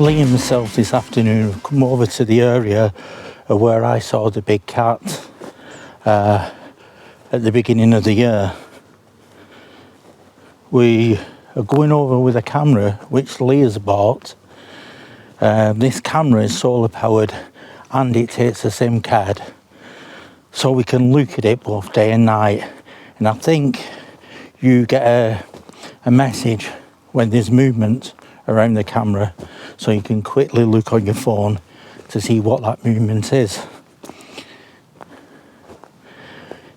Lee and myself this afternoon have come over to the area of where I saw the big cat at the beginning of the year. We are going over with a camera which Lee has bought. This camera is solar powered and it takes a SIM card, so we can look at it both day and night. And I think you get a message when there's movement around the camera, so you can quickly look on your phone to see what that movement is.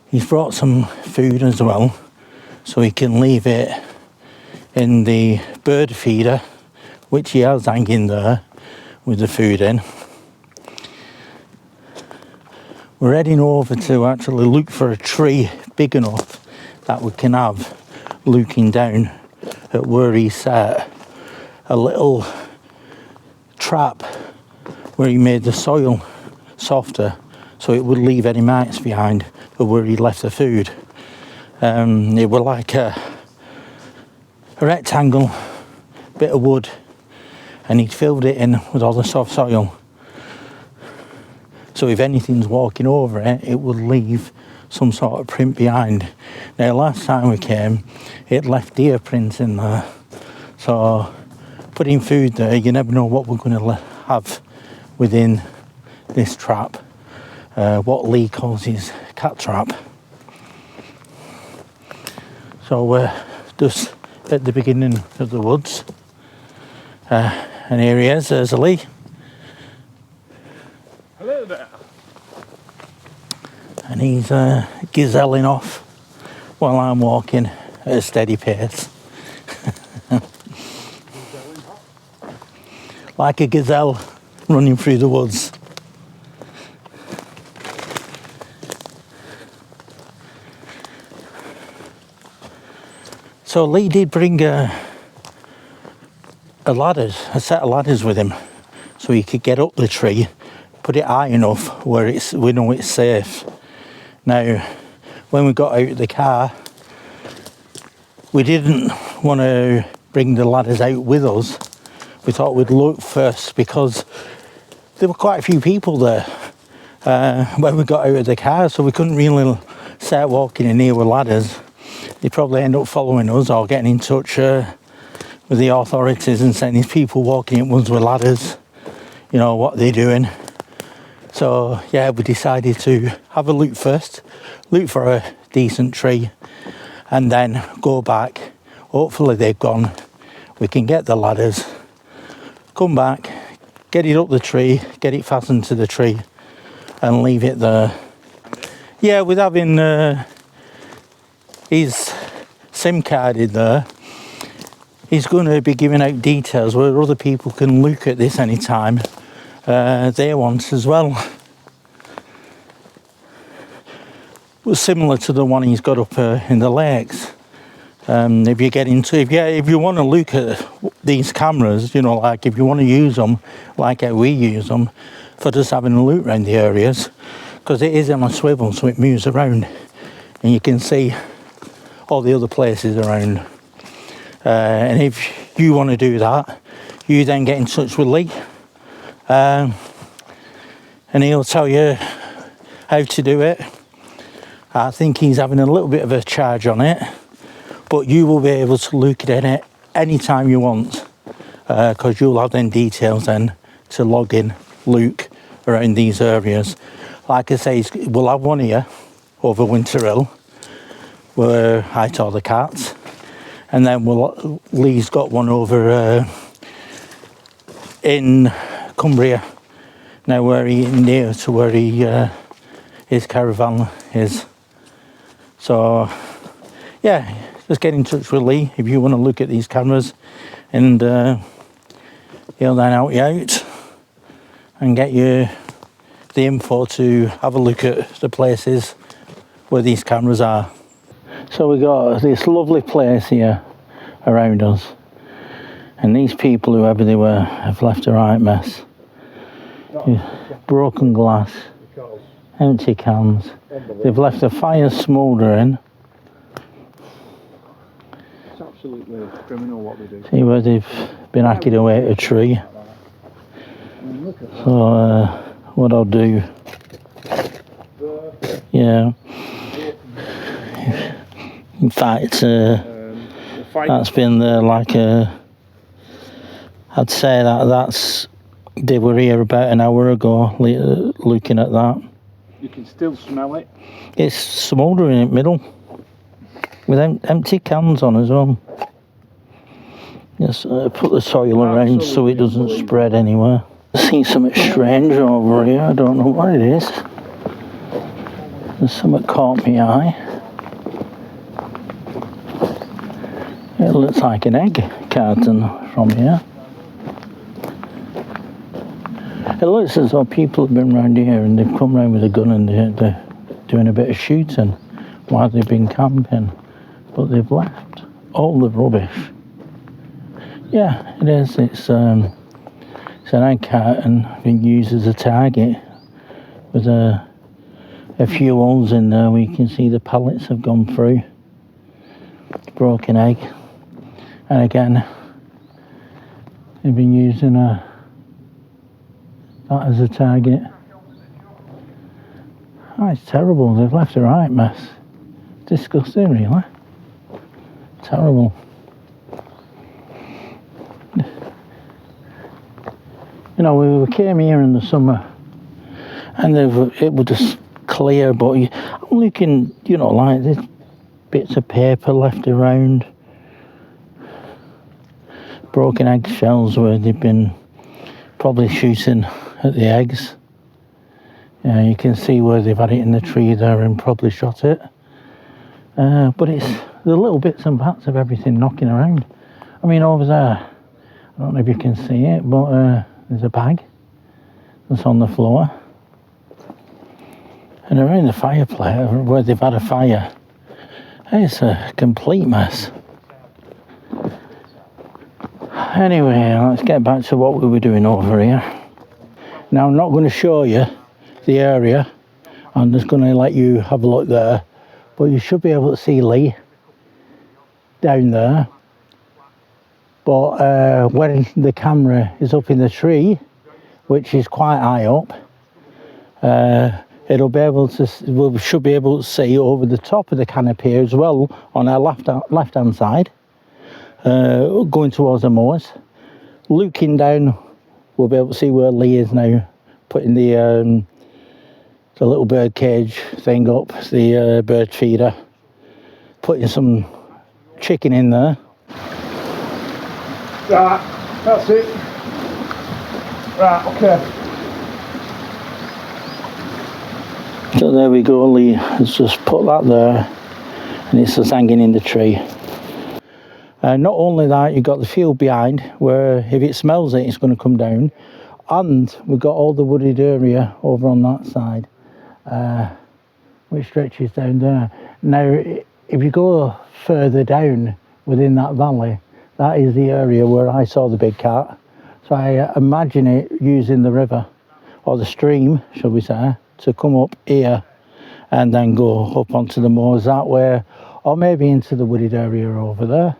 He's brought some food as well, so he can leave it in the bird feeder, which he has hanging there with the food in. We're heading over to actually look for a tree big enough that we can have looking down at where he set a little trap where he made the soil softer so it would leave any marks behind of where he left the food. It was like a rectangle bit of wood, and he'd filled it in with all the soft soil, so if anything's walking over it, it would leave some sort of print behind. Now, last time we came, it left deer prints in there, so putting food there, you never know what we're going to have within this trap, what Lee calls his cat trap. So we're just at the beginning of the woods, and here he is. There's Lee. Hello there. And he's gazelling off while I'm walking at a steady pace. Like a gazelle running through the woods. So Lee did bring a set of ladders with him, so he could get up the tree, put it high enough where we know it's safe. Now, when we got out of the car, we didn't want to bring the ladders out with us. We thought we'd look first, because there were quite a few people there when we got out of the car, so we couldn't really start walking in here with ladders. They'd probably end up following us or getting in touch with the authorities and saying these people walking in ones with ladders, you know, what they're doing. So yeah, we decided to have a look first, look for a decent tree, and then go back. Hopefully they've gone, we can get the ladders, come back, get it up the tree, get it fastened to the tree and leave it there. Yeah, with having his SIM card in there, he's going to be giving out details where other people can look at this anytime they want as well. It was similar to the one he's got up in the lakes. If you want to look at these cameras, you know, like if you want to use them like how we use them for just having a look around the areas, because it is on a swivel, so it moves around and you can see all the other places around. And if you want to do that, you then get in touch with Lee, and he'll tell you how to do it. I think he's having a little bit of a charge on it, but you will be able to look at it anytime you want, because you'll have then details then to log in, look around these areas. Like I say, we'll have one here over Winter Hill where I saw the cats, and then Lee's got one over in Cumbria now, where near to where his caravan is. So yeah, just get in touch with Lee if you want to look at these cameras, and he'll then help you out and get you the info to have a look at the places where these cameras are. So we got this lovely place here around us, and these people, whoever they were, have left a right mess. Broken glass, empty cans, they've left a fire smouldering. It's absolutely criminal what they do. See where they've been hacking away at a tree. So what I'll do, yeah. In fact, that's been there like I'd say that's, they were here about an hour ago looking at that. You can still smell it. It's smouldering in the middle with empty cans on as well. Just put the soil around so it doesn't spread anywhere. I've seen something strange over here, I don't know what it is. There's something caught my eye. It looks like an egg carton from here. It looks as though people have been around here and they've come round with a gun and they're doing a bit of shooting while they've been camping. But they've left all the rubbish. Yeah, it is. It's an egg carton being used as a target with a few holes in there where you can see the pallets have gone through. Broken egg. And again, they've been using that as a target. Oh, it's terrible. They've left a right mess. Disgusting, really. Terrible. You know, we came here in the summer and it was just clear, but I'm looking, you know, like there's bits of paper left around. Broken egg shells where they've been probably shooting at the eggs. Yeah, you can see where they've had it in the tree there and probably shot it. But it's the little bits and bats of everything knocking around. I mean, over there, I don't know if you can see it, but there's a bag that's on the floor. And around the fireplace, where they've had a fire, it's a complete mess. Anyway, let's get back to what we were doing over here. Now, I'm not going to show you the area. I'm just going to let you have a look there. But you should be able to see Lee down there. But when the camera is up in the tree, which is quite high up, it'll be able to, we should be able to see over the top of the canopy as well on our left-hand side. Going towards the moors. Looking down, we'll be able to see where Lee is now, putting the little bird cage thing up, the bird feeder, putting some chicken in there. Right, that's it. Right, okay. So there we go, Lee has just put that there and it's just hanging in the tree. Not only that, you've got the field behind where if it smells it, it's going to come down. And we've got all the wooded area over on that side, which stretches down there. Now, if you go further down within that valley, that is the area where I saw the big cat. So I imagine it using the river, or the stream, shall we say, to come up here and then go up onto the moors that way, or maybe into the wooded area over there.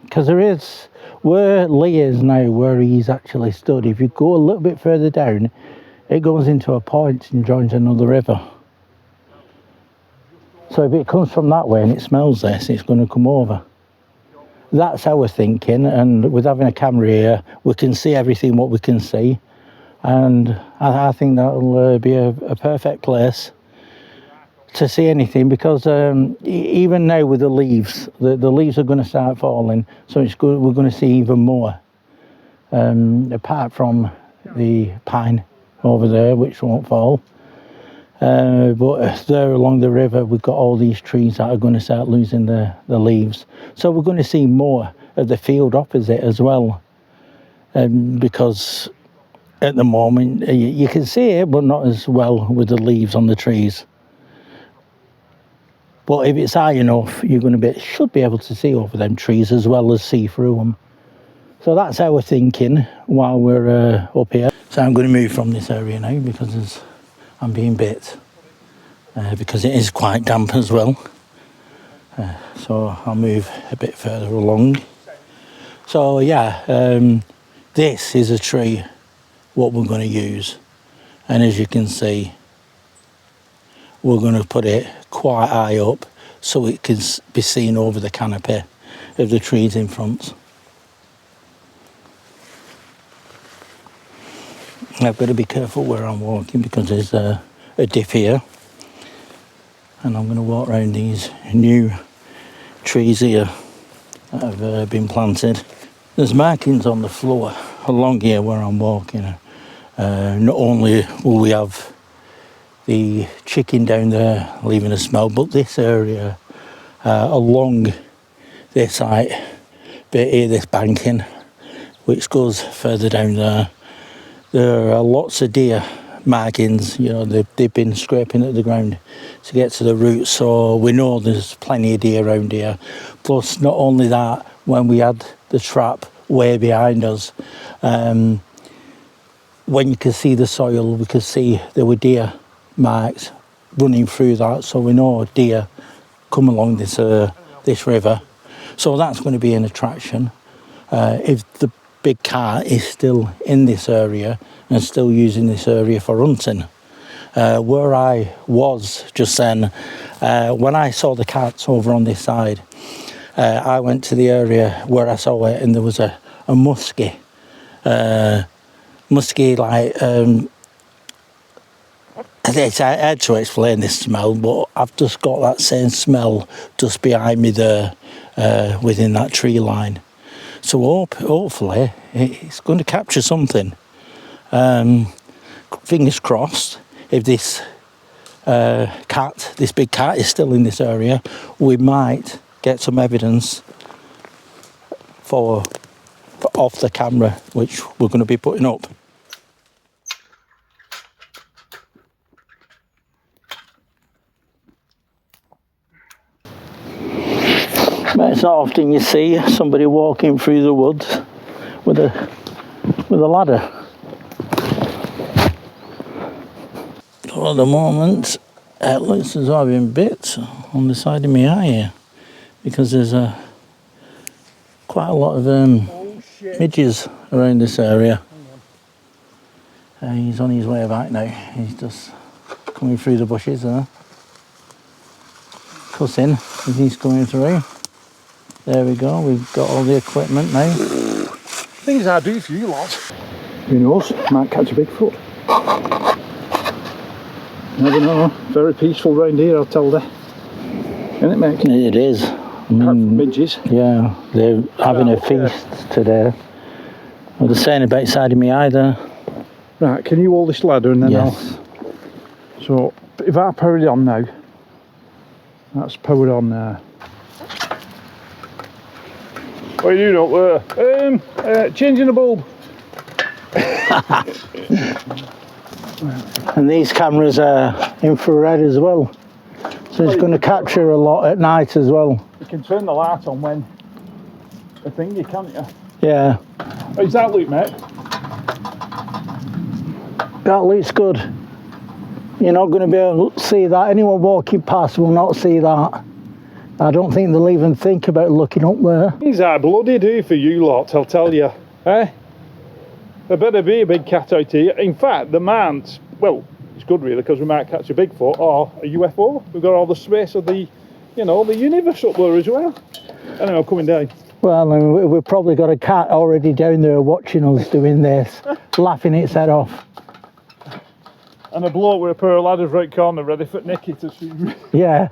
Because there is, where Lee is now, where he's actually stood, if you go a little bit further down, it goes into a point and joins another river. So if it comes from that way and it smells this, it's going to come over. That's our thinking, and with having a camera here, we can see everything what we can see, and I think that'll be a perfect place to see anything, because even now with the leaves, the leaves are going to start falling, so it's good, we're going to see even more, apart from the pine over there, which won't fall. But there along the river, we've got all these trees that are going to start losing the leaves. So we're going to see more of the field opposite as well, because at the moment you can see it, but not as well with the leaves on the trees. But if it's high enough, you're going to should be able to see over them trees as well as see through them. So that's our thinking while we're up here. So I'm going to move from this area now because I'm being bit, because it is quite damp as well. So I'll move a bit further along. So yeah, this is a tree what we're going to use, and as you can see, we're going to put it quite high up so it can be seen over the canopy of the trees in front. I've got to be careful where I'm walking because there's a dip here, and I'm going to walk around these new trees here that have been planted. There's markings on the floor along here where I'm walking. Not only will we have the chicken down there leaving a smell, but this area along this height bit here, this banking which goes further down there are lots of deer markings. You know, they've been scraping at the ground to get to the roots, so we know there's plenty of deer around here. Plus, not only that, when we had the trap way behind us, when you could see the soil, we could see there were deer marks running through that, so we know deer come along this river. So that's going to be an attraction. If the big cat is still in this area and still using this area for hunting. Where I was just then, when I saw the cats over on this side, I went to the area where I saw it, and there was a muskie. Muskie, like, I had to explain this smell, but I've just got that same smell just behind me there, within that tree line. So hopefully it's going to capture something. Fingers crossed, if this big cat is still in this area, we might get some evidence for off the camera, which we're going to be putting up. But it's not often you see somebody walking through the woods with a ladder. So at the moment, it looks as though I've been bit on the side of my eye here, because there's quite a lot of midges around this area. He's on his way back now. He's just coming through the bushes there. Cussing as he's coming through. There we go, we've got all the equipment now. Things I do for you lot. Who knows, might catch a Bigfoot. Never know. Very peaceful round here, I'll tell you. Isn't it, mate? It is. Apart from midges. Yeah, they're having a feast today. Well, they're saying about side of me eye there. Right, can you hold this ladder and then yes. So, if I power it on now, that's powered on there. What are you doing up there? Changing the bulb. And these cameras are infrared as well, so it's going to capture a lot at night as well. You can turn the light on when the thingy, can't you? Yeah. How's that look, mate? That looks good. You're not going to be able to see that. Anyone walking past will not see that. I don't think they'll even think about looking up there. These are bloody do for you lot, I'll tell you. Eh? There better be a big cat out here. In fact, the man's, well, it's good really, because we might catch a Bigfoot or a UFO. We've got all the space of the, you know, the universe up there as well. Anyway, I'm coming down. Well, I mean, we've probably got a cat already down there watching us doing this, laughing its head off. And a bloke with a pair of ladders right corner ready for Nicky to shoot. Yeah.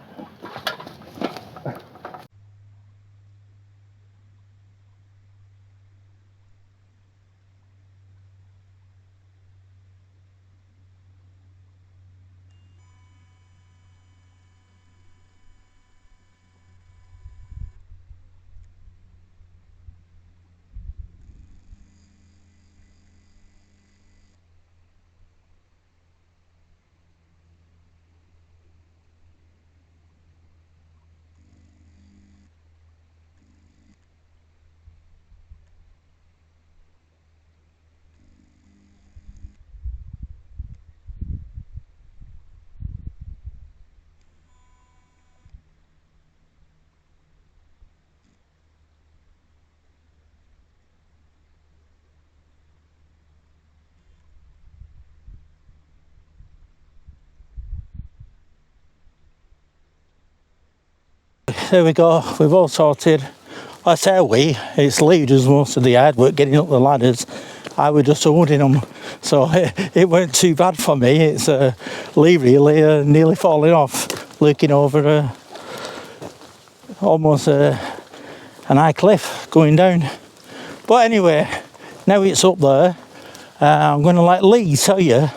There we go, we've all sorted. I say we, it's Lee who does most of the hard work getting up the ladders. I was just holding them, so it weren't too bad for me. It's Lee really nearly falling off, looking over almost an high cliff going down. But anyway, now it's up there, I'm going to let Lee tell you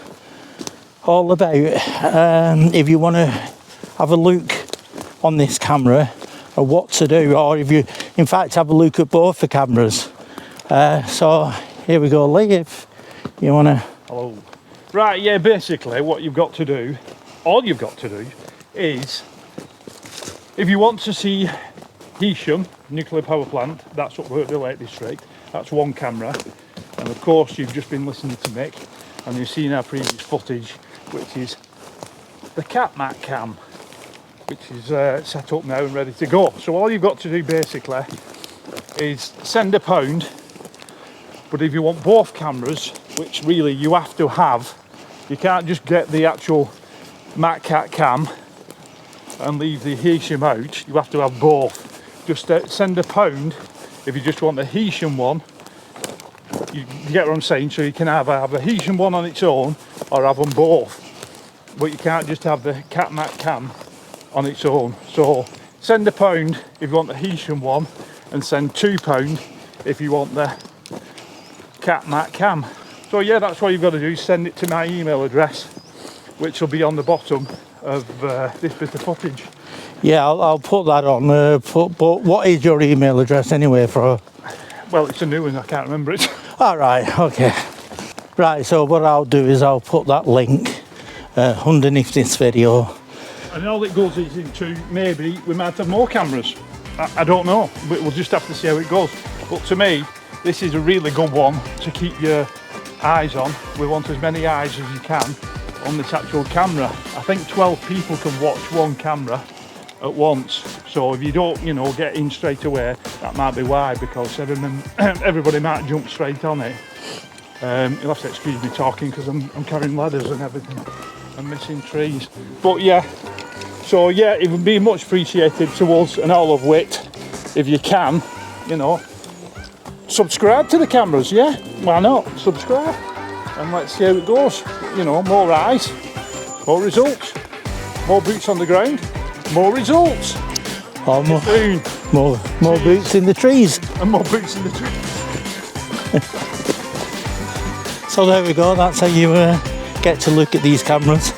all about if you want to have a look on this camera or what to do, or if you in fact have a look at both the cameras. So here we go, Lee, if you want to. Hello. Right, yeah, basically what you've got to do, all you've got to do is, if you want to see Heysham nuclear power plant, that's up the Lake District, that's one camera. And of course you've just been listening to Mick and you've seen our previous footage, which is the CatMat cam, which is set up now and ready to go. So all you've got to do basically is send £1, but if you want both cameras, which really you have to have, you can't just get the actual MatCat cam and leave the Heysham out, you have to have both. Just send £1 if you just want the Heysham one. You get what I'm saying? So you can have a Heysham one on its own or have them both, but you can't just have the CatMat cam on its own. So send £1 if you want the Heysham one, and send £2 if you want the CatMat cam. So yeah, that's what you've got to do, send it to my email address, which will be on the bottom of this bit of footage. Yeah, I'll put that on, but what is your email address anyway for? Well, it's a new one, I can't remember it. Alright, okay. Right, so what I'll do is I'll put that link underneath this video. And all it goes is into, maybe we might have more cameras. I don't know, but we'll just have to see how it goes. But to me, this is a really good one to keep your eyes on. We want as many eyes as you can on this actual camera. I think 12 people can watch one camera at once. So if you don't, you know, get in straight away, that might be why, because everybody might jump straight on it. You'll have to excuse me talking because I'm carrying ladders and everything. I'm missing trees. But yeah, so yeah, it would be much appreciated to us and all of Wit if you can, you know, subscribe to the cameras, yeah? Why not? Subscribe and let's see how it goes. You know, more eyes, more results, more boots on the ground, more results. Oh, more boots in the trees. And more boots in the trees. So there we go, that's how you get to look at these cameras.